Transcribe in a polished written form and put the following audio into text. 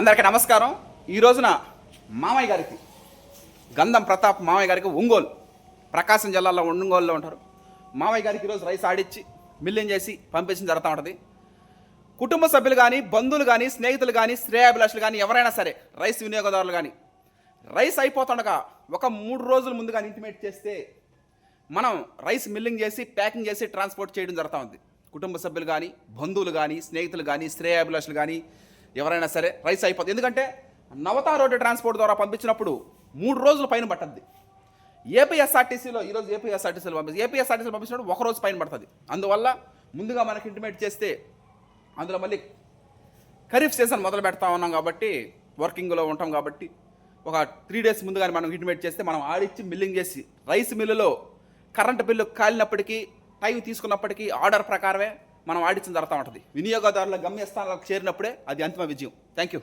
అందరికీ నమస్కారం. ఈ రోజున మామయ్య గారికి గంధం ప్రతాప్ మామయ్య గారికి ఒంగోలు, ప్రకాశం జిల్లాలో ఒంగోలులో ఉంటారు. మామయ్య గారికి ఈరోజు రైస్ ఆడిచ్చి మిల్లింగ్ చేసి పంపించడం జరుగుతూ ఉంటుంది. కుటుంబ సభ్యులు కానీ, బంధువులు కానీ, స్నేహితులు కానీ, శ్రేయాభిలాషులు కానీ, ఎవరైనా సరే రైస్ వినియోగదారులు కానీ రైస్ అయిపోతుండగా ఒక 3 రోజుల ముందు కానీ ఇంటిమేట్ చేస్తే మనం రైస్ మిల్లింగ్ చేసి ప్యాకింగ్ చేసి ట్రాన్స్పోర్ట్ చేయడం జరుగుతూ ఉంది. కుటుంబ సభ్యులు కానీ, బంధువులు కానీ, స్నేహితులు కానీ, శ్రేయాభిలాషులు కానీ ఎవరైనా సరే రైస్ అయిపోతుంది. ఎందుకంటే నవతా రోడ్డు ట్రాన్స్పోర్ట్ ద్వారా పంపించినప్పుడు 3 రోజుల పైన పట్టద్ది. ఏపీఎస్ఆర్టీసీలో ఈరోజు ఏపీఎస్ఆర్టీసీలో పంపించినప్పుడు 1 రోజు పైన పడుతుంది. అందువల్ల ముందుగా మనకి ఇంటిమేట్ చేస్తే అందులో మళ్ళీ ఖరీఫ్ సీజన్ మొదలు పెడతా ఉన్నాం కాబట్టి, వర్కింగ్లో ఉంటాం కాబట్టి ఒక 3 డేస్ ముందుగానే మనం ఇంటిమేట్ చేస్తే మనం ఆడిచ్చి మిల్లింగ్ చేసి రైస్ మిల్లులో కరెంటు బిల్లు కాలినప్పటికీ, టైం తీసుకున్నప్పటికీ ఆర్డర్ ప్రకారమే మనం ఆడిచ్చిన జరుగుతూ ఉంటుంది. వినియోగదారుల గమ్యస్థానాలకు చేరినప్పుడే అది అంతిమ విజయం. Thank you.